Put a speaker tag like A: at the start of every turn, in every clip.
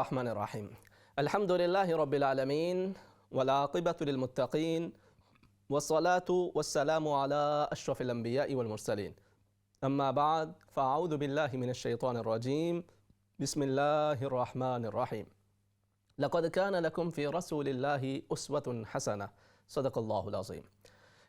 A: الرحمن الرحیم الحمد للہ رب العالمین والعاقبۃ للمتقین والصلاة والسلام علی اشرف الانبیاء والمرسلین اما بعد فاعوذ باللہ من الشیطان الرجیم بسم اللہ الرحمن الرحیم لقد کان لکم فی رسول اللہ اسوۃ حسنہ صدق اللہ العظیم۔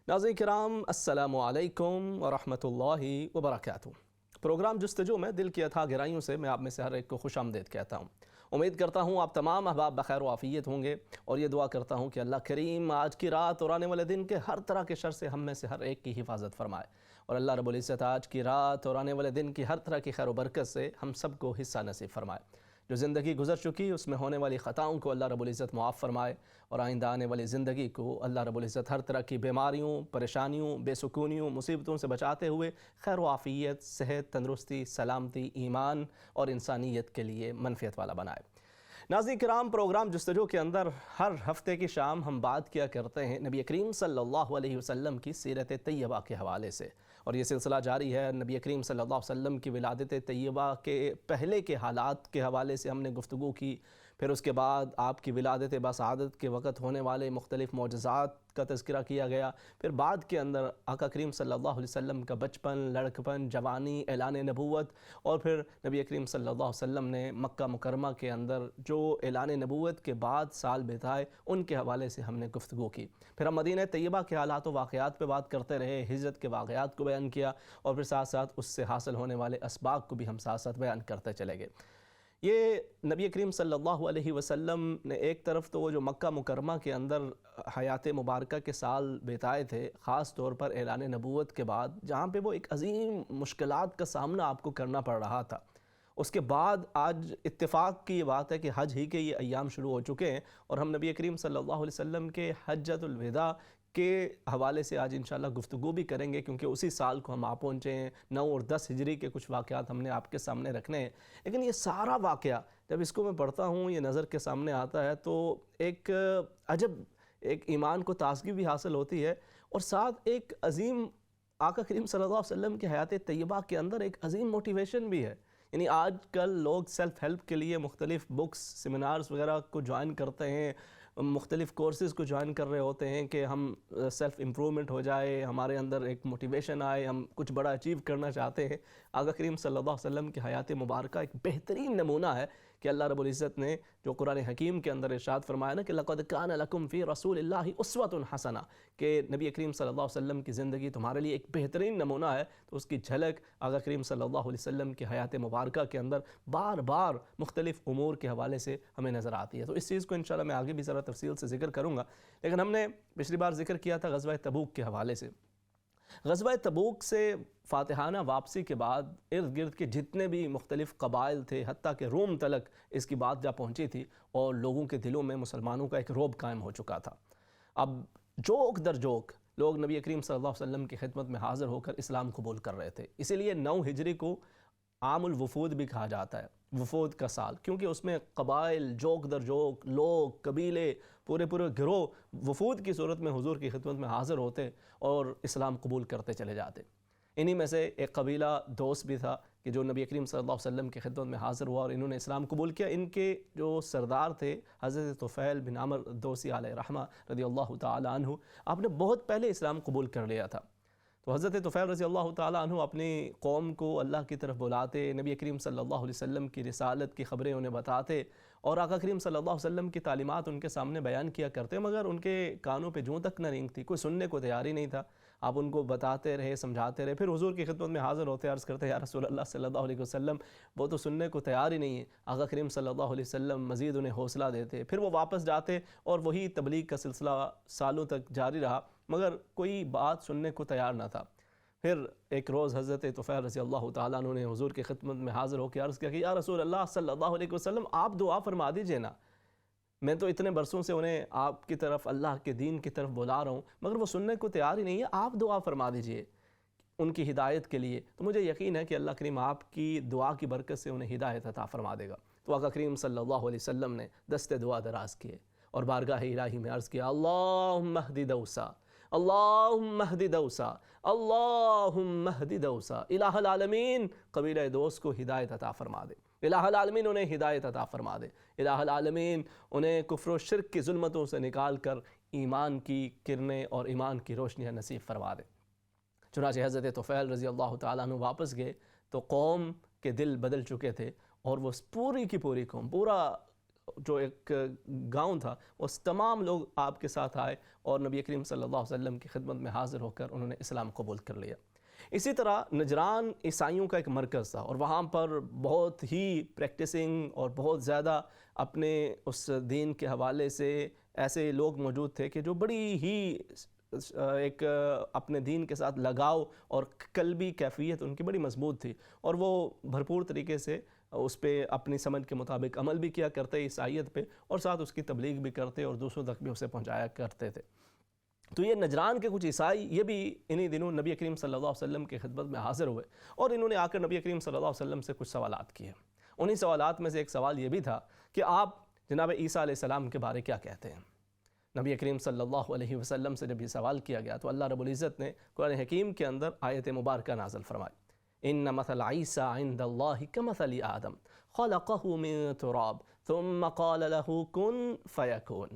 A: ناظرین کرام السلام علیکم ورحمۃ اللہ وبرکاتہ۔ پروگرام جستجو میں دل کی اتھاہ گہرائیوں سے میں آپ میں سے ہر ایک کو خوش آمدید کہتا ہوں۔ امید کرتا ہوں آپ تمام احباب بخیر و عافیت ہوں گے، اور یہ دعا کرتا ہوں کہ اللہ کریم آج کی رات اور آنے والے دن کے ہر طرح کے شر سے ہم میں سے ہر ایک کی حفاظت فرمائے، اور اللہ رب العزت آج کی رات اور آنے والے دن کی ہر طرح کی خیر و برکت سے ہم سب کو حصہ نصیب فرمائے۔ جو زندگی گزر چکی اس میں ہونے والی خطاؤں کو اللہ رب العزت معاف فرمائے، اور آئندہ آنے والی زندگی کو اللہ رب العزت ہر طرح کی بیماریوں، پریشانیوں، بے سکونیوں، مصیبتوں سے بچاتے ہوئے خیر و عافیت، صحت، تندرستی، سلامتی، ایمان اور انسانیت کے لیے منفعت والا بنائے۔ ناظرین کرام، پروگرام جستجو کے اندر ہر ہفتے کی شام ہم بات کیا کرتے ہیں نبی کریم صلی اللہ علیہ وسلم کی سیرت طیبہ کے حوالے سے، اور یہ سلسلہ جاری ہے۔ نبی کریم صلی اللہ علیہ وسلم کی ولادت طیبہ کے پہلے کے حالات کے حوالے سے ہم نے گفتگو کی، پھر اس کے بعد آپ کی ولادت بسعادت کے وقت ہونے والے مختلف معجزات کا تذکرہ کیا گیا، پھر بعد کے اندر آقا کریم صلی اللہ علیہ وسلم کا بچپن، لڑکپن، جوانی، اعلان نبوت، اور پھر نبی کریم صلی اللہ علیہ وسلم نے مکہ مکرمہ کے اندر جو اعلان نبوت کے بعد سال بتائے ان کے حوالے سے ہم نے گفتگو کی۔ پھر ہم مدینہ طیبہ کے حالات و واقعات پہ بات کرتے رہے، ہجرت کے واقعات کو بیان کیا، اور پھر ساتھ ساتھ اس سے حاصل ہونے والے اسباق کو بھی ہم ساتھ ساتھ بیان کرتے چلے گئے۔ یہ نبی کریم صلی اللہ علیہ وسلم نے ایک طرف تو وہ جو مکہ مکرمہ کے اندر حیات مبارکہ کے سال بتائے تھے، خاص طور پر اعلان نبوت کے بعد، جہاں پہ وہ ایک عظیم مشکلات کا سامنا آپ کو کرنا پڑ رہا تھا۔ اس کے بعد آج اتفاق کی یہ بات ہے کہ حج ہی کے یہ ایام شروع ہو چکے ہیں، اور ہم نبی کریم صلی اللہ علیہ وسلم کے حجۃ الوداع کے حوالے سے آج انشاءاللہ گفتگو بھی کریں گے، کیونکہ اسی سال کو ہم آ پہنچے ہیں۔ 9 اور 10 ہجری کے کچھ واقعات ہم نے آپ کے سامنے رکھنے ہیں، لیکن یہ سارا واقعہ جب اس کو میں پڑھتا ہوں، یہ نظر کے سامنے آتا ہے، تو ایک عجب ایک ایمان کو تازگی بھی حاصل ہوتی ہے، اور ساتھ ایک عظیم آقا کریم صلی اللہ علیہ وسلم کی حیات طیبہ کے اندر ایک عظیم موٹیویشن بھی ہے۔ یعنی آج کل لوگ سیلف ہیلپ کے لیے مختلف بکس، سیمینارز وغیرہ کو جوائن کرتے ہیں، مختلف کورسز کو جوائن کر رہے ہوتے ہیں کہ ہم سیلف امپرومنٹ ہو جائے، ہمارے اندر ایک موٹیویشن آئے، ہم کچھ بڑا اچیو کرنا چاہتے ہیں۔ آقا کریم صلی اللہ علیہ وسلم کی حیات مبارکہ ایک بہترین نمونہ ہے کہ اللہ رب العزت نے جو قرآن حکیم کے اندر ارشاد فرمایا نا کہ لقد کان لکم فی رسول اللہ اسوۃ حسنہ، کہ نبی کریم صلی اللہ علیہ وسلم کی زندگی تمہارے لیے ایک بہترین نمونہ ہے، تو اس کی جھلک آقا کریم صلی اللہ علیہ وسلم کی حیات مبارکہ کے اندر بار بار مختلف امور کے حوالے سے ہمیں نظر آتی ہے۔ تو اس چیز کو انشاءاللہ میں آگے بھی ذرا تفصیل سے ذکر کروں گا، لیکن ہم نے پچھلی بار ذکر کیا تھا غزوہ تبوک کے حوالے سے۔ غزوہ تبوک سے فاتحانہ واپسی کے بعد ارد گرد کے جتنے بھی مختلف قبائل تھے، حتیٰ کہ روم تلک اس کی بات جا پہنچی تھی، اور لوگوں کے دلوں میں مسلمانوں کا ایک رعب قائم ہو چکا تھا۔ اب جوک در جوک لوگ نبی کریم صلی اللہ علیہ وسلم کی خدمت میں حاضر ہو کر اسلام قبول کر رہے تھے، اسی لیے 9 ہجری کو عام الوفود بھی کہا جاتا ہے، وفود کا سال، کیونکہ اس میں قبائل جوک در جوک، لوگ، قبیلے، پورے گروہ وفود کی صورت میں حضور کی خدمت میں حاضر ہوتے اور اسلام قبول کرتے چلے جاتے۔ انہی میں سے ایک قبیلہ دوس بھی تھا کہ جو نبی کریم صلی اللہ علیہ وسلم کی خدمت میں حاضر ہوا اور انہوں نے اسلام قبول کیا۔ ان کے جو سردار تھے حضرت طفیل بن عمرو دوسی علیہ رحمہ رضی اللہ تعالی عنہ، آپ نے بہت پہلے اسلام قبول کر لیا تھا۔ تو حضرت طفیل رضی اللہ تعالیٰ عنہ اپنی قوم کو اللہ کی طرف بلاتے، نبی کریم صلی اللہ علیہ وسلم کی رسالت کی خبریں انہیں بتاتے، اور آقا کریم صلی اللہ علیہ وسلم کی تعلیمات ان کے سامنے بیان کیا کرتے، مگر ان کے کانوں پہ جوں تک نہ رینگتی، کوئی سننے کو تیار ہی نہیں تھا۔ آپ ان کو بتاتے رہے، سمجھاتے رہے، پھر حضور کی خدمت میں حاضر ہوتے، عرض کرتے یا رسول اللہ صلی اللہ علیہ وسلم وہ تو سننے کو تیار ہی نہیں ہے۔ آقا کریم صلی اللہ علیہ وسلم مزید انہیں حوصلہ دیتے، پھر وہ واپس جاتے، اور وہی تبلیغ کا سلسلہ سالوں تک جاری رہا، مگر کوئی بات سننے کو تیار نہ تھا۔ پھر ایک روز حضرت طفیل رضی اللہ تعالیٰ عنہ نے حضور کی خدمت میں حاضر ہو کے عرض کیا کہ یا رسول اللہ صلی اللہ علیہ وسلم آپ دعا فرما دیجئے نا، میں تو اتنے برسوں سے انہیں آپ کی طرف، اللہ کے دین کی طرف بلا رہا ہوں، مگر وہ سننے کو تیار ہی نہیں ہے، آپ دعا فرما دیجئے ان کی ہدایت کے لیے، تو مجھے یقین ہے کہ اللہ کریم آپ کی دعا کی برکت سے انہیں ہدایت عطا فرما دے گا۔ تو آقا کریم صلی اللہ علیہ وسلم نے دست دعا دراز کیے اور بارگاہ الہی میں عرض کیا اللہم اہد دوسا، اللہم اہد دوسا، اللہم اہد دوسا، الہ العالمین قبیلہ دوس کو ہدایت عطا فرما دے۔ الہ العالمین انہیں ہدایت عطا فرما دے، الہ العالمین انہیں کفر و شرک کی ظلمتوں سے نکال کر ایمان کی کرنیں اور ایمان کی روشنیاں نصیب فرما دے۔ چنانچہ حضرت طفیل رضی اللہ تعالیٰ عنہ واپس گئے تو قوم کے دل بدل چکے تھے، اور وہ پوری کی پوری قوم، پورا جو ایک گاؤں تھا، اس تمام لوگ آپ کے ساتھ آئے اور نبی کریم صلی اللہ علیہ وسلم کی خدمت میں حاضر ہو کر انہوں نے اسلام قبول کر لیا۔ اسی طرح نجران عیسائیوں کا ایک مرکز تھا، اور وہاں پر بہت ہی پریکٹسنگ اور بہت زیادہ اپنے اس دین کے حوالے سے ایسے لوگ موجود تھے کہ جو بڑی ہی ایک اپنے دین کے ساتھ لگاؤ اور قلبی کیفیت ان کی بڑی مضبوط تھی، اور وہ بھرپور طریقے سے اس پہ اپنی سمجھ کے مطابق عمل بھی کیا کرتے عیسائیت پہ، اور ساتھ اس کی تبلیغ بھی کرتے اور دوسروں تک بھی اسے پہنچایا کرتے تھے۔ تو یہ نجران کے کچھ عیسائی یہ بھی انہی دنوں نبی کریم صلی اللہ علیہ وسلم کی خدمت میں حاضر ہوئے، اور انہوں نے آ کر نبی کریم صلی اللہ علیہ وسلم سے کچھ سوالات کیے۔ انہی سوالات میں سے ایک سوال یہ بھی تھا کہ آپ جناب عیسیٰ علیہ السلام کے بارے کیا کہتے ہیں؟ نبی کریم صلی اللہ علیہ وسلم سے جب یہ سوال کیا گیا تو اللہ رب العزت نے قرآن حکیم کے اندر آیت مبارکہ نازل فرمائی، ان مثل عیسیٰ عند اللہ کمثل آدم خلقہ من تراب ثم قال له کن فیکون۔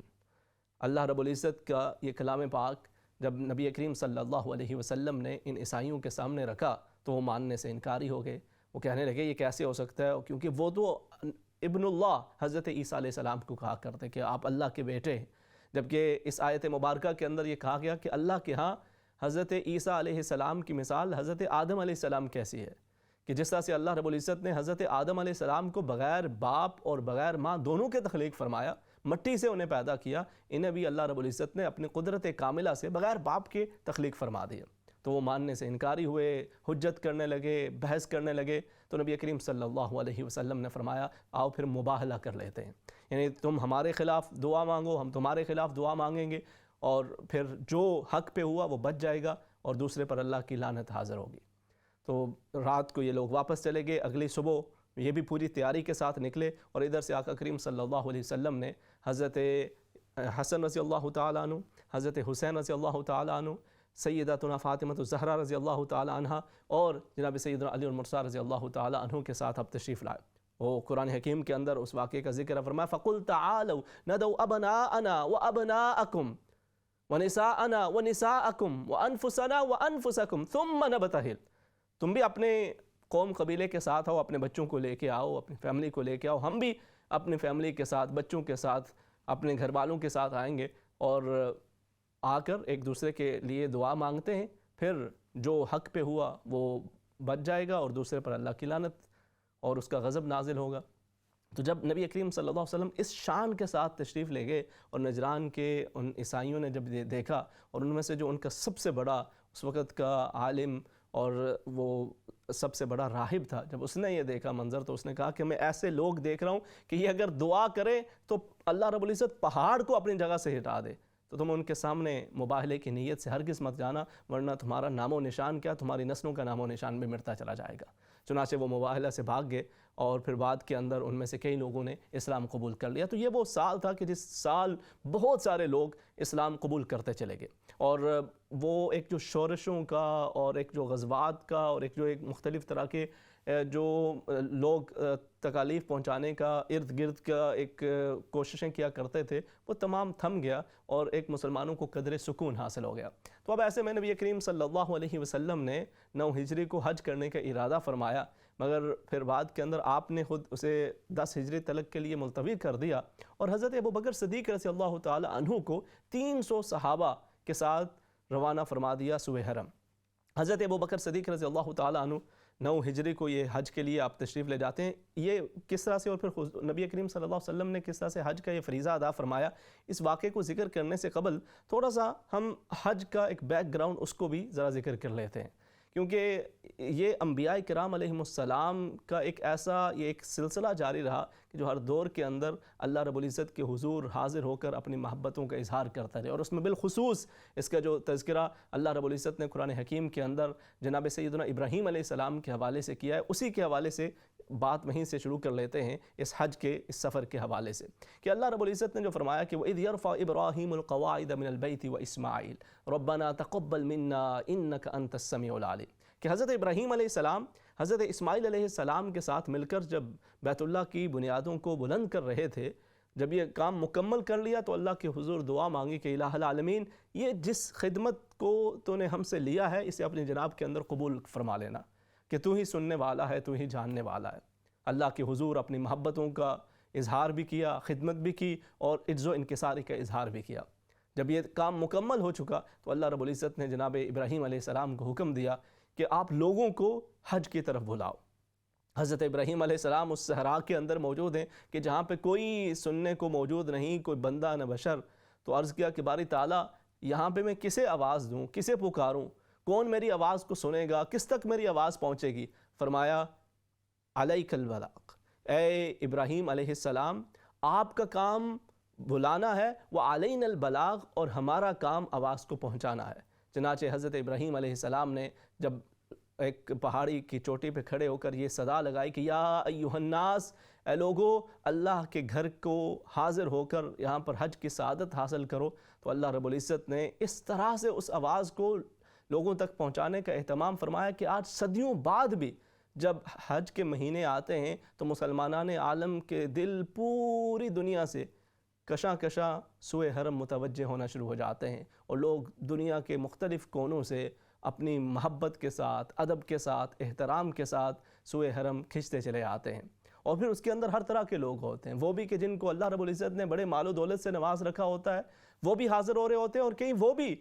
A: اللہ رب العزت کا یہ کلام پاک جب نبی کریم صلی اللہ علیہ وسلم نے ان عیسائیوں کے سامنے رکھا تو وہ ماننے سے انکاری ہو گئے۔ وہ کہنے لگے یہ کیسے ہو سکتا ہے، کیونکہ وہ تو ابن اللہ حضرت عیسیٰ علیہ السلام کو کہا کرتے کہ آپ اللہ کے بیٹے ہیں، جبکہ اس آیت مبارکہ کے اندر یہ کہا گیا کہ اللہ کے ہاں حضرت عیسیٰ علیہ السلام کی مثال حضرت آدم علیہ السلام کیسی ہے، کہ جس طرح سے اللہ رب العزت نے حضرت آدم علیہ السلام کو بغیر باپ اور بغیر ماں دونوں کے تخلیق فرمایا، مٹی سے انہیں پیدا کیا، انہیں بھی اللہ رب العزت نے اپنی قدرت کاملہ سے بغیر باپ کے تخلیق فرما دیا۔ تو وہ ماننے سے انکاری ہوئے، حجت کرنے لگے، بحث کرنے لگے، تو نبی کریم صلی اللہ علیہ وسلم نے فرمایا آؤ پھر مباہلہ کر لیتے ہیں، یعنی تم ہمارے خلاف دعا مانگو، ہم تمہارے خلاف دعا مانگیں گے، اور پھر جو حق پہ ہوا وہ بچ جائے گا اور دوسرے پر اللہ کی لعنت حاضر ہوگی۔ تو رات کو یہ لوگ واپس چلے گئے، اگلی صبح یہ بھی پوری تیاری کے ساتھ نکلے، اور ادھر سے آقا کریم صلی اللہ علیہ وسلم نے حضرت حسن رضی اللہ تعالیٰ عنہ، حضرت حسین رضی اللہ تعالیٰ عنہ، سیدتنا فاطمہ الزہرا رضی اللہ تعالیٰ عنہ، اور جناب سیدنا علی المرتضیٰ رضی اللہ تعالیٰ عنہ کے ساتھ اب تشریف لائے۔ وہ قرآن حکیم کے اندر اس واقعے کا ذکر فرمایا فَقُلْ تَعَالَوْا نَدْعُ أَبْنَاءَنَا وَأَبْنَاءَكُمْ وَنِسَاءَنَا وَنِسَاءَكُمْ وَأَنفُسَنَا وَأَنفُسَكُمْ ثُمَّ نَبْتَهِلْ۔ تم بھی اپنے قوم قبیلے کے ساتھ آؤ، اپنے بچوں کو لے کے آؤ، اپنی فیملی کو لے کے آؤ، ہم بھی اپنی فیملی کے ساتھ، بچوں کے ساتھ، اپنے گھر والوں کے ساتھ آئیں گے، اور آ کر ایک دوسرے کے لیے دعا مانگتے ہیں، پھر جو حق پہ ہوا وہ بچ جائے گا اور دوسرے پر اللہ کی لعنت اور اس کا غضب نازل ہوگا۔ تو جب نبی کریم صلی اللہ علیہ وسلم اس شان کے ساتھ تشریف لے گئے، اور نجران کے ان عیسائیوں نے جب یہ دیکھا، اور ان میں سے جو ان کا سب سے بڑا اس وقت کا عالم اور وہ سب سے بڑا راہب تھا، جب اس نے یہ دیکھا منظر تو اس نے کہا کہ میں ایسے لوگ دیکھ رہا ہوں کہ یہ اگر دعا کرے تو اللہ رب العزت پہاڑ کو اپنی جگہ سے ہٹا دے، تو تم ان کے سامنے مباہلے کی نیت سے ہرگز مت جانا، ورنہ تمہارا نام و نشان کیا، تمہاری نسلوں کا نام و نشان بھی مٹتا چلا جائے گا۔ چنانچہ وہ مباہلہ سے بھاگ گئے، اور پھر بعد کے اندر ان میں سے کئی لوگوں نے اسلام قبول کر لیا۔ تو یہ وہ سال تھا کہ جس سال بہت سارے لوگ اسلام قبول کرتے چلے گئے، اور وہ ایک جو شورشوں کا اور ایک جو غزوات کا اور ایک جو ایک مختلف طرح کے جو لوگ تکالیف پہنچانے کا ارد گرد کا ایک کوششیں کیا کرتے تھے، وہ تمام تھم گیا، اور ایک مسلمانوں کو قدر سکون حاصل ہو گیا۔ تو اب ایسے میں نبی کریم صلی اللہ علیہ وسلم نے 9 ہجری کو حج کرنے کا ارادہ فرمایا، مگر پھر بعد کے اندر آپ نے خود اسے 10 ہجری تلک کے لیے ملتوی کر دیا، اور حضرت ابوبکر صدیق رضی اللہ تعالی عنہ کو 300 صحابہ کے ساتھ روانہ فرما دیا سوئے حرم۔ حضرت ابوبکر صدیق رضی اللہ تعالی عنہ 9 ہجری کو یہ حج کے لیے آپ تشریف لے جاتے ہیں۔ یہ کس طرح سے، اور پھر نبی کریم صلی اللہ علیہ وسلم نے کس طرح سے حج کا یہ فریضہ ادا فرمایا، اس واقعے کو ذکر کرنے سے قبل تھوڑا سا ہم حج کا ایک بیک گراؤنڈ اس کو بھی ذرا ذکر کر لیتے ہیں، کیونکہ یہ انبیاء کرام علیہم السلام کا ایک سلسلہ جاری رہا کہ جو ہر دور کے اندر اللہ رب العزت کے حضور حاضر ہو کر اپنی محبتوں کا اظہار کرتا رہے، اور اس میں بالخصوص اس کا جو تذکرہ اللہ رب العزت نے قرآن حکیم کے اندر جناب سیدنا ابراہیم علیہ السلام کے حوالے سے کیا ہے، اسی کے حوالے سے بات وہیں سے شروع کر لیتے ہیں اس حج کے اس سفر کے حوالے سے، کہ اللہ رب العزت نے جو فرمایا کہ وَإِذْ يَرْفَعُ إِبْرَاهِيمُ الْقَوَاعِدَ مِنَ الْبَيْتِ وَإِسْمَاعِيلُ رَبَّنَا تَقَبَّلْ مِنَّا إِنَّكَ أَنْتَ السَّمِيعُ الْعَلِيمُ۔ کہ حضرت ابراہیم علیہ السلام حضرت اسماعیل علیہ السلام کے ساتھ مل کر جب بیت اللہ کی بنیادوں کو بلند کر رہے تھے، جب یہ کام مکمل کر لیا تو اللہ کے حضور دعا مانگی کہ الہ العالمین، یہ جس خدمت کو تو نے ہم سے لیا ہے اسے اپنی جناب کے اندر قبول فرما لینا، کہ تو ہی سننے والا ہے، تو ہی جاننے والا ہے۔ اللہ کے حضور اپنی محبتوں کا اظہار بھی کیا، خدمت بھی کی، اور عجز و انکساری کا اظہار بھی کیا۔ جب یہ کام مکمل ہو چکا تو اللہ رب العزت نے جناب ابراہیم علیہ السلام کو حکم دیا کہ آپ لوگوں کو حج کی طرف بلاؤ۔ حضرت ابراہیم علیہ السلام اس صحرا کے اندر موجود ہیں کہ جہاں پہ کوئی سننے کو موجود نہیں، کوئی بندہ نہ بشر۔ تو عرض کیا کہ باری تعالیٰ، یہاں پہ میں کسے آواز دوں، کسے پکاروں، کون میری آواز کو سنے گا، کس تک میری آواز پہنچے گی؟ فرمایا علیک البلاغ، اے ابراہیم علیہ السلام، آپ کا کام بلانا ہے، وعلین البلاغ، اور ہمارا کام آواز کو پہنچانا ہے۔ چنانچہ حضرت ابراہیم علیہ السلام نے جب ایک پہاڑی کی چوٹی پہ کھڑے ہو کر یہ صدا لگائی کہ یا ایھا الناس، اے لوگو، اللہ کے گھر کو حاضر ہو کر یہاں پر حج کی سعادت حاصل کرو، تو اللہ رب العزت نے اس طرح سے اس آواز کو لوگوں تک پہنچانے کا اہتمام فرمایا کہ آج صدیوں بعد بھی جب حج کے مہینے آتے ہیں تو مسلمانان عالم کے دل پوری دنیا سے کشاں کشاں سوئے حرم متوجہ ہونا شروع ہو جاتے ہیں، اور لوگ دنیا کے مختلف کونوں سے اپنی محبت کے ساتھ، ادب کے ساتھ، احترام کے ساتھ سوئے حرم کھنچتے چلے آتے ہیں۔ اور پھر اس کے اندر ہر طرح کے لوگ ہوتے ہیں، وہ بھی کہ جن کو اللہ رب العزت نے بڑے مال و دولت سے نواز رکھا ہوتا ہے، وہ بھی حاضر ہو رہے ہوتے ہیں، اور کہیں وہ بھی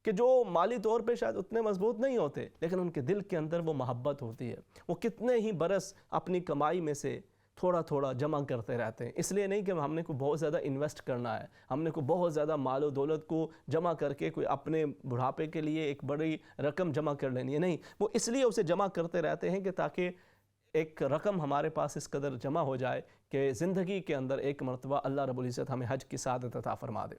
A: کہ جو مالی طور پہ شاید اتنے مضبوط نہیں ہوتے، لیکن ان کے دل کے اندر وہ محبت ہوتی ہے، وہ کتنے ہی برس اپنی کمائی میں سے تھوڑا تھوڑا جمع کرتے رہتے ہیں۔ اس لیے نہیں کہ ہم نے کوئی بہت زیادہ انویسٹ کرنا ہے، ہم نے کوئی بہت زیادہ مال و دولت کو جمع کر کے کوئی اپنے بڑھاپے کے لیے ایک بڑی رقم جمع کر لینی ہے، نہیں، وہ اس لیے اسے جمع کرتے رہتے ہیں کہ تاکہ ایک رقم ہمارے پاس اس قدر جمع ہو جائے کہ زندگی کے اندر ایک مرتبہ اللہ رب العزت ہمیں حج کی سعادت عطا فرما دے۔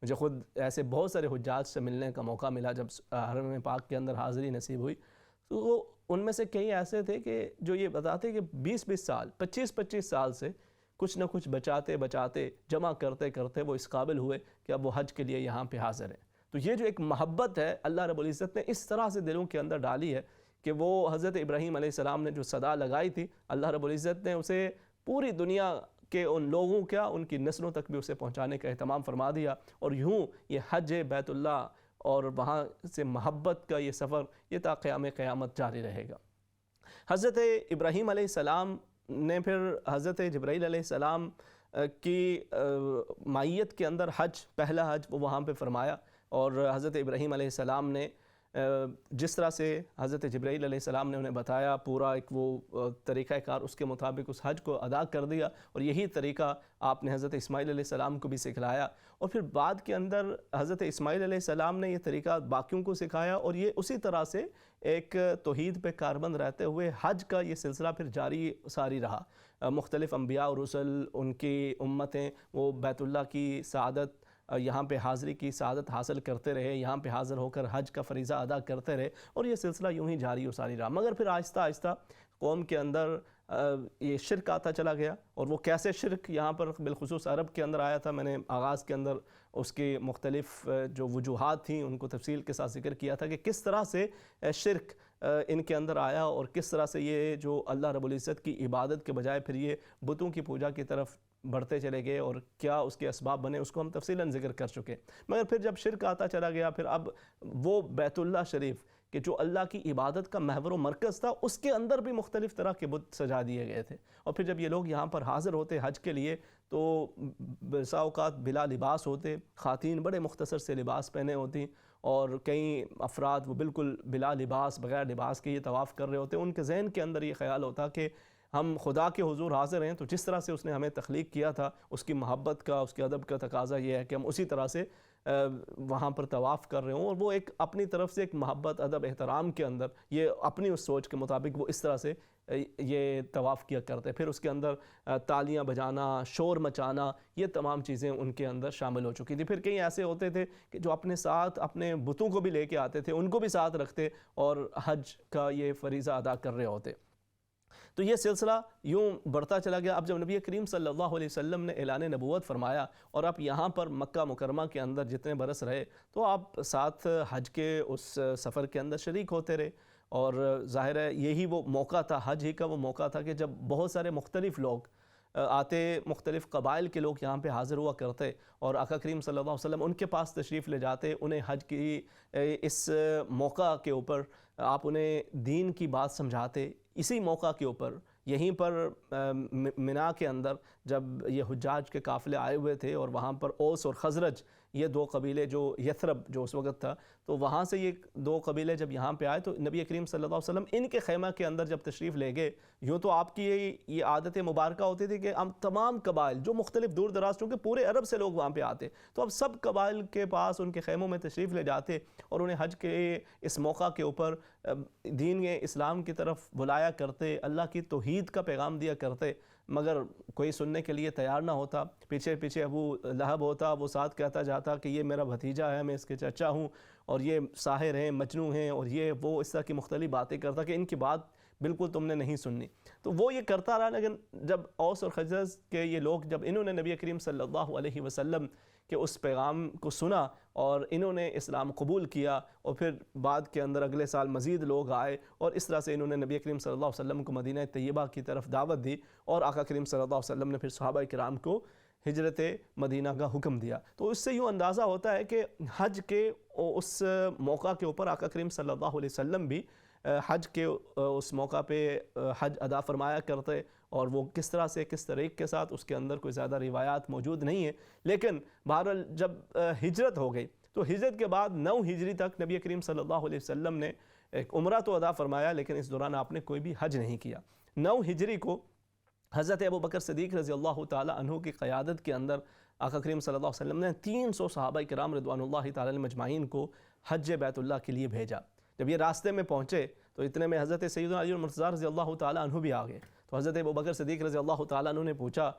A: مجھے خود ایسے بہت سارے حجاج سے ملنے کا موقع ملا جب حرم پاک کے اندر حاضری نصیب ہوئی، تو وہ ان میں سے کئی ایسے تھے کہ جو یہ بتاتے کہ 20 سال 25 سال سے کچھ نہ کچھ بچاتے بچاتے جمع کرتے کرتے وہ اس قابل ہوئے کہ اب وہ حج کے لیے یہاں پہ حاضر ہیں۔ تو یہ جو ایک محبت ہے اللہ رب العزت نے اس طرح سے دلوں کے اندر ڈالی ہے کہ وہ حضرت ابراہیم علیہ السلام نے جو صدا لگائی تھی، اللہ رب العزت نے اسے پوری دنیا کہ ان لوگوں کیا ان کی نسلوں تک بھی اسے پہنچانے کا اہتمام فرما دیا، اور یوں یہ حج بیت اللہ اور وہاں سے محبت کا یہ سفر یہ تا قیام قیامت جاری رہے گا۔ حضرت ابراہیم علیہ السلام نے پھر حضرت جبرائیل علیہ السلام کی مائیت کے اندر حج، پہلا حج وہ وہاں پہ فرمایا، اور حضرت ابراہیم علیہ السلام نے جس طرح سے حضرت جبرائیل علیہ السلام نے انہیں بتایا پورا ایک وہ طریقہ کار، اس کے مطابق اس حج کو ادا کر دیا، اور یہی طریقہ آپ نے حضرت اسماعیل علیہ السلام کو بھی سکھلایا، اور پھر بعد کے اندر حضرت اسماعیل علیہ السلام نے یہ طریقہ باقیوں کو سکھایا، اور یہ اسی طرح سے ایک توحید پہ کاربند رہتے ہوئے حج کا یہ سلسلہ پھر جاری ساری رہا۔ مختلف انبیاء اور رسل، ان کی امتیں، وہ بیت اللہ کی سعادت، یہاں پہ حاضری کی سعادت حاصل کرتے رہے، یہاں پہ حاضر ہو کر حج کا فریضہ ادا کرتے رہے، اور یہ سلسلہ یوں ہی جاری و ساری رہا۔ مگر پھر آہستہ آہستہ قوم کے اندر یہ شرک آتا چلا گیا، اور وہ کیسے شرک یہاں پر بالخصوص عرب کے اندر آیا تھا، میں نے آغاز کے اندر اس کی مختلف جو وجوہات تھیں ان کو تفصیل کے ساتھ ذکر کیا تھا کہ کس طرح سے شرک ان کے اندر آیا، اور کس طرح سے یہ جو اللہ رب العزت کی عبادت کے بجائے پھر یہ بتوں کی پوجا کی طرف بڑھتے چلے گئے، اور کیا اس کے اسباب بنے اس کو ہم تفصیلاً ذکر کر چکے۔ مگر پھر جب شرک آتا چلا گیا، پھر اب وہ بیت اللہ شریف کہ جو اللہ کی عبادت کا محور و مرکز تھا، اس کے اندر بھی مختلف طرح کے بت سجا دیے گئے تھے، اور پھر جب یہ لوگ یہاں پر حاضر ہوتے حج کے لیے تو بسا اوقات بلا لباس ہوتے، خواتین بڑے مختصر سے لباس پہنے ہوتی، اور کئی افراد وہ بالکل بلا لباس بغیر لباس کے یہ طواف کر رہے ہوتے۔ ان کے ذہن کے اندر یہ خیال ہوتا کہ ہم خدا کے حضور حاضر ہیں، تو جس طرح سے اس نے ہمیں تخلیق کیا تھا، اس کی محبت کا، اس کے ادب کا تقاضا یہ ہے کہ ہم اسی طرح سے وہاں پر طواف کر رہے ہوں، اور وہ ایک اپنی طرف سے ایک محبت، ادب، احترام کے اندر یہ اپنی اس سوچ کے مطابق وہ اس طرح سے یہ طواف کیا کرتے۔ پھر اس کے اندر تالیاں بجانا، شور مچانا، یہ تمام چیزیں ان کے اندر شامل ہو چکی تھی۔ پھر کئی ایسے ہوتے تھے کہ جو اپنے ساتھ اپنے بتوں کو بھی لے کے آتے تھے، ان کو بھی ساتھ رکھتے اور حج کا یہ فریضہ ادا کر رہے ہوتے۔ تو یہ سلسلہ یوں بڑھتا چلا گیا۔ اب جب نبی کریم صلی اللہ علیہ وسلم نے اعلان نبوت فرمایا، اور آپ یہاں پر مکہ مکرمہ کے اندر جتنے برس رہے تو آپ ساتھ حج کے اس سفر کے اندر شریک ہوتے رہے، اور ظاہر ہے یہی وہ موقع تھا، حج ہی کا وہ موقع تھا کہ جب بہت سارے مختلف لوگ آتے، مختلف قبائل کے لوگ یہاں پہ حاضر ہوا کرتے اور آقا کریم صلی اللہ علیہ وسلم ان کے پاس تشریف لے جاتے، انہیں حج کی اس موقع کے اوپر آپ انہیں دین کی بات سمجھاتے۔ اسی موقع کے اوپر یہیں پر منا کے اندر جب یہ حجاج کے قافلے آئے ہوئے تھے اور وہاں پر اوس اور خزرج یہ دو قبیلے جو یثرب جو اس وقت تھا، تو وہاں سے یہ دو قبیلے جب یہاں پہ آئے تو نبی کریم صلی اللہ علیہ وسلم ان کے خیمہ کے اندر جب تشریف لے گئے، یوں تو آپ کی یہ عادت مبارکہ ہوتی تھی کہ ہم تمام قبائل جو مختلف دور دراز، چونکہ پورے عرب سے لوگ وہاں پہ آتے، تو اب سب قبائل کے پاس ان کے خیموں میں تشریف لے جاتے اور انہیں حج کے اس موقع کے اوپر دین اسلام کی طرف بلایا کرتے، اللہ کی توحید کا پیغام دیا کرتے، مگر کوئی سننے کے لیے تیار نہ ہوتا۔ پیچھے پیچھے ابو لہب ہوتا، وہ ساتھ کہتا جاتا کہ یہ میرا بھتیجا ہے، میں اس کے چچا ہوں، اور یہ ساحر ہیں، مجنوں ہیں، اور یہ وہ اس طرح کی مختلف باتیں کرتا کہ ان کی بات بالکل تم نے نہیں سننی۔ تو وہ یہ کرتا رہا، لیکن جب اوس اور خزرج کے یہ لوگ جب انہوں نے نبی کریم صلی اللہ علیہ وسلم کہ اس پیغام کو سنا اور انہوں نے اسلام قبول کیا، اور پھر بعد کے اندر اگلے سال مزید لوگ آئے اور اس طرح سے انہوں نے نبی کریم صلی اللہ علیہ وسلم کو مدینہ طیبہ کی طرف دعوت دی، اور آقا کریم صلی اللہ علیہ وسلم نے پھر صحابہ کرام کو ہجرت مدینہ کا حکم دیا۔ تو اس سے یوں اندازہ ہوتا ہے کہ حج کے اس موقع کے اوپر آقا کریم صلی اللہ علیہ وسلم بھی حج کے اس موقع پہ حج ادا فرمایا کرتے، اور وہ کس طرح سے کس طریق کے ساتھ اس کے اندر کوئی زیادہ روایات موجود نہیں ہیں، لیکن بہرحال جب ہجرت ہو گئی تو ہجرت کے بعد 9 ہجری تک نبی کریم صلی اللہ علیہ وسلم نے ایک عمرہ تو ادا فرمایا، لیکن اس دوران آپ نے کوئی بھی حج نہیں کیا۔ 9 ہجری کو حضرت ابو بکر صدیق رضی اللہ تعالی عنہ کی قیادت کے اندر آقا کریم صلی اللہ علیہ وسلم نے 300 صحابہ کرام رضوان اللہ تعالی علیہم اجمعین کو حج بیت اللہ کے لیے بھیجا۔ جب یہ راستے میں پہنچے تو اتنے میں حضرت سیدنا علی المرتضیٰ رضی اللہ تعالی عنہ بھی آ گئے، تو حضرت ابو بکر صدیق رضی اللہ تعالی عنہ نے پوچھا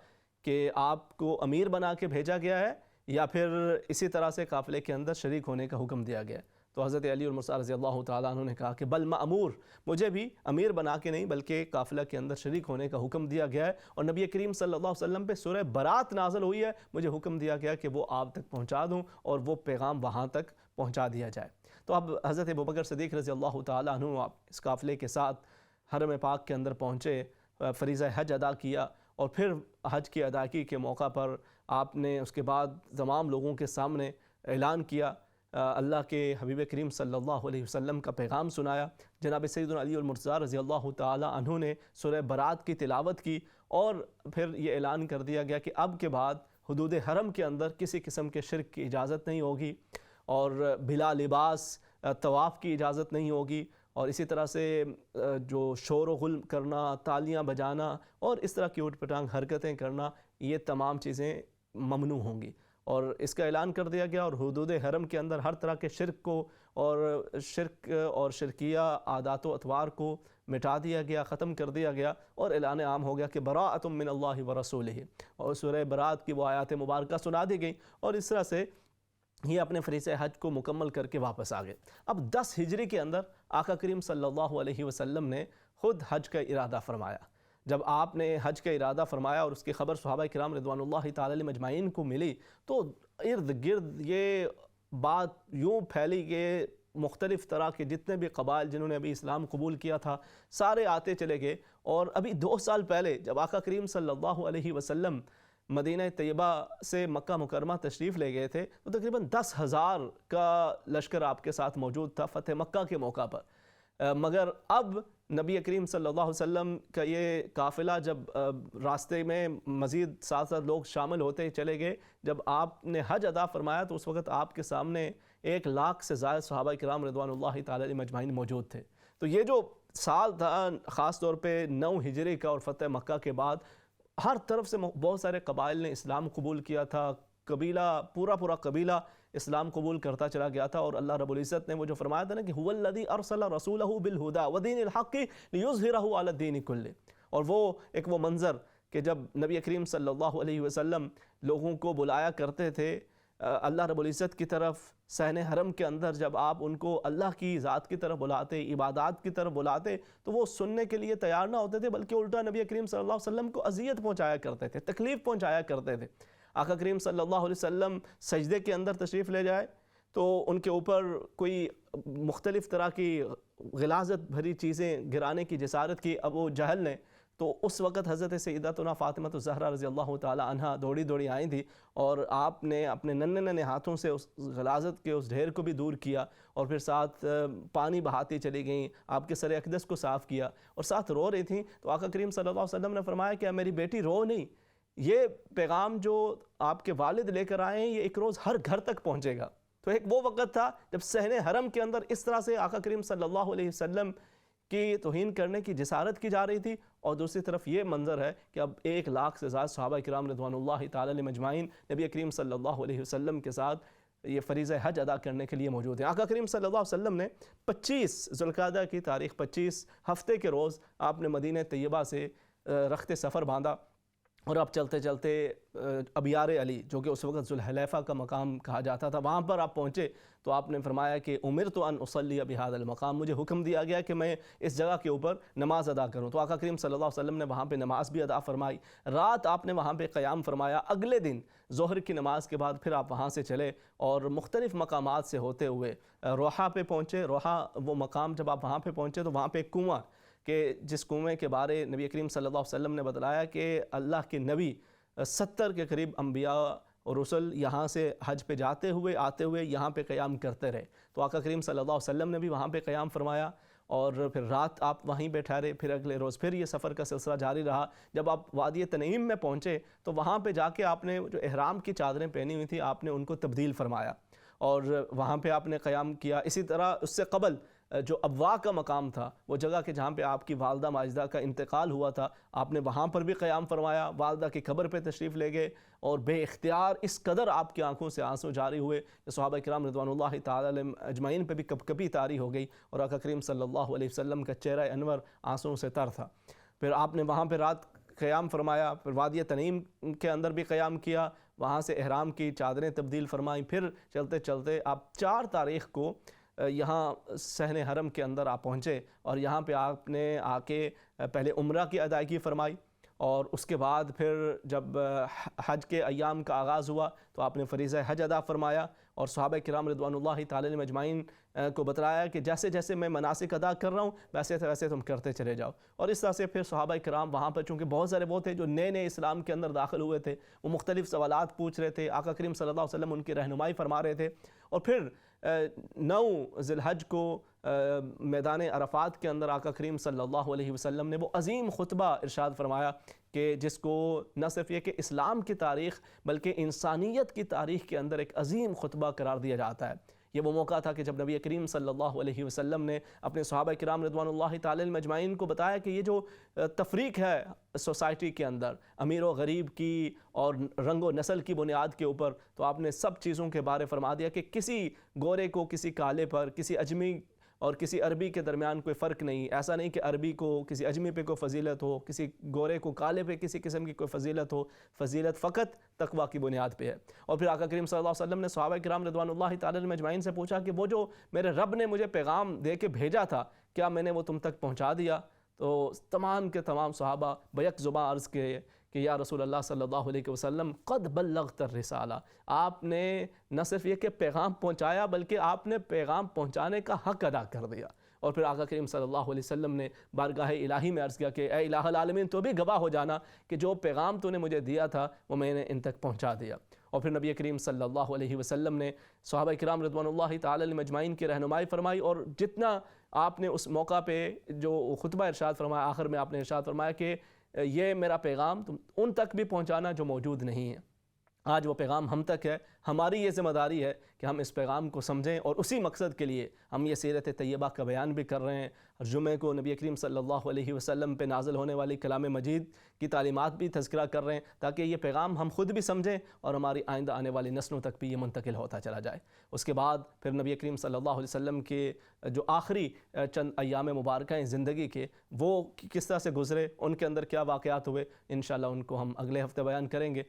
A: کہ آپ کو امیر بنا کے بھیجا گیا ہے یا پھر اسی طرح سے قافلے کے اندر شریک ہونے کا حکم دیا گیا؟ تو حضرت علی المرتضیٰ رضی اللہ تعالی عنہ نے کہا کہ بل مأمور، مجھے بھی امیر بنا کے نہیں بلکہ قافلہ کے اندر شریک ہونے کا حکم دیا گیا ہے، اور نبی کریم صلی اللہ علیہ وسلم پہ سورہ برات نازل ہوئی ہے، مجھے حکم دیا گیا کہ وہ آپ تک پہنچا دوں اور وہ پیغام وہاں تک پہنچا دیا جائے۔ تو اب حضرت ابوبکر صدیق رضی اللہ تعالی عنہ اس قافلے کے ساتھ حرم پاک کے اندر پہنچے، فریضہ حج ادا کیا، اور پھر حج کی ادائیگی کے موقع پر آپ نے اس کے بعد تمام لوگوں کے سامنے اعلان کیا، اللہ کے حبیب کریم صلی اللہ علیہ وسلم کا پیغام سنایا۔ جناب سیدنا علی المرتضیٰ رضی اللہ تعالی عنہ نے سورہ برات کی تلاوت کی، اور پھر یہ اعلان کر دیا گیا کہ اب کے بعد حدود حرم کے اندر کسی قسم کے شرک کی اجازت نہیں ہوگی، اور بلا لباس طواف کی اجازت نہیں ہوگی، اور اسی طرح سے جو شور و غل کرنا، تالیاں بجانا اور اس طرح کی اوٹ پٹانگ حرکتیں کرنا، یہ تمام چیزیں ممنوع ہوں گی، اور اس کا اعلان کر دیا گیا، اور حدود حرم کے اندر ہر طرح کے شرک کو اور شرکیہ عادات و اطوار کو مٹا دیا گیا، ختم کر دیا گیا، اور اعلان عام ہو گیا کہ براءۃ من اللہ ورسولہ، اور سورہ برات کی وہ آیات مبارکہ سنا دی گئی، اور اس طرح سے یہ اپنے فریضہ حج کو مکمل کر کے واپس آ گئے۔ اب 10 ہجری کے اندر آقا کریم صلی اللہ علیہ وسلم نے خود حج کا ارادہ فرمایا۔ جب آپ نے حج کا ارادہ فرمایا اور اس کی خبر صحابہ کرام رضوان اللہ تعالی علیہم اجمعین کو ملی، تو ارد گرد یہ بات یوں پھیلی کہ مختلف طرح کے جتنے بھی قبائل جنہوں نے ابھی اسلام قبول کیا تھا سارے آتے چلے گئے، اور ابھی 2 سال پہلے جب آقا کریم صلی اللہ علیہ وسلم مدینہ طیبہ سے مکہ مکرمہ تشریف لے گئے تھے تو تقریباً 10,000 کا لشکر آپ کے ساتھ موجود تھا فتح مکہ کے موقع پر، مگر اب نبی کریم صلی اللہ علیہ وسلم کا یہ قافلہ جب راستے میں مزید ساتھ لوگ شامل ہوتے چلے گئے، جب آپ نے حج ادا فرمایا تو اس وقت آپ کے سامنے 1 لاکھ سے زائد صحابہ کرام رضوان اللہ تعالی علیہم اجمعین موجود تھے۔ تو یہ جو سال تھا خاص طور پہ 9 ہجری کا اور فتح مکہ کے بعد، ہر طرف سے بہت سارے قبائل نے اسلام قبول کیا تھا، قبیلہ پورا قبیلہ اسلام قبول کرتا چلا گیا تھا، اور اللہ رب العزت نے وہ جو فرمایا تھا نا کہ هو الذی ارسل رسولہ بالہدی ودین الحق لیظہرہ علی الدین کلہ، اور وہ ایک وہ منظر کہ جب نبی کریم صلی اللہ علیہ وسلم لوگوں کو بلایا کرتے تھے اللہ رب العزت کی طرف، صحن حرم کے اندر جب آپ ان کو اللہ کی ذات کی طرف بلاتے، عبادات کی طرف بلاتے، تو وہ سننے کے لیے تیار نہ ہوتے تھے، بلکہ الٹا نبی کریم صلی اللہ علیہ وسلم کو اذیت پہنچایا کرتے تھے، تکلیف پہنچایا کرتے تھے۔ آقا کریم صلی اللہ علیہ وسلم سجدے کے اندر تشریف لے جائے تو ان کے اوپر کوئی مختلف طرح کی غلاظت بھری چیزیں گرانے کی جسارت کی ابو جہل نے، تو اس وقت حضرت سیدتنا فاطمہ الزہرا رضی اللہ تعالی عنہ دوڑی دوڑی آئی تھی، اور آپ نے اپنے ننھے ننھے ہاتھوں سے اس غلاظت کے اس ڈھیر کو بھی دور کیا، اور پھر ساتھ پانی بہاتی چلی گئیں، آپ کے سر اقدس کو صاف کیا، اور ساتھ رو رہی تھیں۔ تو آقا کریم صلی اللہ علیہ وسلم نے فرمایا کہ میری بیٹی رو نہیں، یہ پیغام جو آپ کے والد لے کر آئے ہیں یہ ایک روز ہر گھر تک پہنچے گا۔ تو ایک وہ وقت تھا جب صحن حرم کے اندر اس طرح سے آقا کریم صلی اللہ علیہ وسلم کی توہین کرنے کی جسارت کی جا رہی تھی، اور دوسری طرف یہ منظر ہے کہ اب 1,00,000 سے زیادہ صحابہ کرام رضوان اللہ تعالی علیہم اجمعین نبی کریم صلی اللہ علیہ وسلم کے ساتھ یہ فریضہ حج ادا کرنے کے لیے موجود ہیں۔ آقا کریم صلی اللہ علیہ وسلم نے 25 ذوالقعدہ کی تاریخ 25 ہفتے کے روز آپ نے مدینہ طیبہ سے رخت سفر باندھا، اور آپ چلتے چلتے ابیار علی جو کہ اس وقت ذوالحلیفہ کا مقام کہا جاتا تھا، وہاں پر آپ پہنچے تو آپ نے فرمایا کہ امرت ان اصلی بہذا المقام، مجھے حکم دیا گیا کہ میں اس جگہ کے اوپر نماز ادا کروں۔ تو آقا کریم صلی اللہ علیہ وسلم نے وہاں پہ نماز بھی ادا فرمائی، رات آپ نے وہاں پہ قیام فرمایا، اگلے دن ظہر کی نماز کے بعد پھر آپ وہاں سے چلے اور مختلف مقامات سے ہوتے ہوئے روحہ پہ پہنچے۔ روحہ وہ مقام جب آپ وہاں پہ پہنچے تو وہاں پہ ایک کنواں، کہ جس کنویں کے بارے نبی کریم صلی اللہ علیہ وسلم نے بتلایا کہ اللہ کے نبی 70 کے قریب انبیاء اور رسل یہاں سے حج پہ جاتے ہوئے آتے ہوئے یہاں پہ قیام کرتے رہے۔ تو آقا کریم صلی اللہ علیہ وسلم نے بھی وہاں پہ قیام فرمایا، اور پھر رات آپ وہیں پہ ٹھہرے، پھر اگلے روز پھر یہ سفر کا سلسلہ جاری رہا۔ جب آپ وادی تنعیم میں پہنچے تو وہاں پہ جا کے آپ نے جو احرام کی چادریں پہنی ہوئی تھیں آپ نے ان کو تبدیل فرمایا، اور وہاں پہ آپ نے قیام کیا۔ اسی طرح اس سے قبل جو ابوا کا مقام تھا، وہ جگہ کہ جہاں پہ آپ کی والدہ ماجدہ کا انتقال ہوا تھا، آپ نے وہاں پر بھی قیام فرمایا، والدہ کی قبر پہ تشریف لے گئے، اور بے اختیار اس قدر آپ کی آنکھوں سے آنسو جاری ہوئے کہ صحابہ کرام رضوان اللہ تعالی علیہم اجمعین پہ بھی کب کبھی طاری ہو گئی، اور آقا کریم صلی اللہ علیہ وسلم کا چہرہ انور آنسوں سے تر تھا۔ پھر آپ نے وہاں پہ رات قیام فرمایا، پھر وادی تنعیم کے اندر بھی قیام کیا، وہاں سے احرام کی چادریں تبدیل فرمائیں، پھر چلتے چلتے آپ 4 تاریخ کو یہاں صحن حرم کے اندر آپ پہنچے، اور یہاں پہ آپ نے آ کے پہلے عمرہ کی ادائیگی فرمائی، اور اس کے بعد پھر جب حج کے ایام کا آغاز ہوا تو آپ نے فریضہ حج ادا فرمایا، اور صحابہ کرام رضوان اللہ تعالی علیہم اجمعین کو بتلایا کہ جیسے جیسے میں مناسک ادا کر رہا ہوں ویسے ویسے تم کرتے چلے جاؤ۔ اور اس طرح سے پھر صحابہ کرام وہاں پر، چونکہ بہت سارے وہ تھے جو نئے نئے اسلام کے اندر داخل ہوئے تھے، وہ مختلف سوالات پوچھ رہے تھے، آقا کریم صلی اللہ علیہ وسلم ان کی رہنمائی فرما رہے تھے، اور پھر 9 ذی الحج کو میدان عرفات کے اندر آقا کریم صلی اللہ علیہ وسلم نے وہ عظیم خطبہ ارشاد فرمایا کہ جس کو نہ صرف یہ کہ اسلام کی تاریخ بلکہ انسانیت کی تاریخ کے اندر ایک عظیم خطبہ قرار دیا جاتا ہے۔ یہ وہ موقع تھا کہ جب نبی کریم صلی اللہ علیہ وسلم نے اپنے صحابہ کرام رضوان اللہ تعالی علیہم اجمعین کو بتایا کہ یہ جو تفریق ہے سوسائٹی کے اندر امیر و غریب کی اور رنگ و نسل کی بنیاد کے اوپر، تو آپ نے سب چیزوں کے بارے فرما دیا کہ کسی گورے کو کسی کالے پر، کسی اجمی اور کسی عربی کے درمیان کوئی فرق نہیں۔ ایسا نہیں کہ عربی کو کسی اجمی پہ کوئی فضیلت ہو، کسی گورے کو کالے پہ کسی قسم کی کوئی فضیلت ہو، فضیلت فقط تقویٰ کی بنیاد پہ ہے۔ اور پھر آقا کریم صلی اللہ علیہ وسلم نے صحابہ کرام رضوان اللہ تعالی علیہم اجمعین سے پوچھا کہ وہ جو میرے رب نے مجھے پیغام دے کے بھیجا تھا کیا میں نے وہ تم تک پہنچا دیا؟ تو تمام کے تمام صحابہ بیک زباں عرض کے کہ یا رسول اللہ صلی اللہ علیہ وسلم قد بلغت الرسالہ، آپ نے نہ صرف یہ کہ پیغام پہنچایا بلکہ آپ نے پیغام پہنچانے کا حق ادا کر دیا۔ اور پھر آقا کریم صلی اللہ علیہ وسلم نے بارگاہ الہی میں عرض کیا کہ اے الہ العالمین تو بھی گواہ ہو جانا کہ جو پیغام تو نے مجھے دیا تھا وہ میں نے ان تک پہنچا دیا۔ اور پھر نبی کریم صلی اللہ علیہ وسلم نے صحابہ کرام رضوان اللہ تعالی علیہم اجمعین کی رہنمائی فرمائی، اور جتنا آپ نے اس موقع پہ جو خطبہ ارشاد فرمایا آخر میں آپ نے ارشاد فرمایا کہ یہ میرا پیغام تم ان تک بھی پہنچانا جو موجود نہیں ہے۔ آج وہ پیغام ہم تک ہے، ہماری یہ ذمہ داری ہے کہ ہم اس پیغام کو سمجھیں، اور اسی مقصد کے لیے ہم یہ سیرت طیبہ کا بیان بھی کر رہے ہیں۔ ہر جمعے کو نبی کریم صلی اللہ علیہ وسلم پہ نازل ہونے والی کلام مجید کی تعلیمات بھی تذکرہ کر رہے ہیں تاکہ یہ پیغام ہم خود بھی سمجھیں اور ہماری آئندہ آنے والی نسلوں تک بھی یہ منتقل ہوتا چلا جائے۔ اس کے بعد پھر نبی کریم صلی اللہ علیہ وسلم کے جو آخری چند ایام مبارکہ ہیں زندگی کے، وہ کس طرح سے گزرے، ان کے اندر کیا واقعات ہوئے، انشاءاللہ ان کو ہم اگلے ہفتے بیان کریں گے۔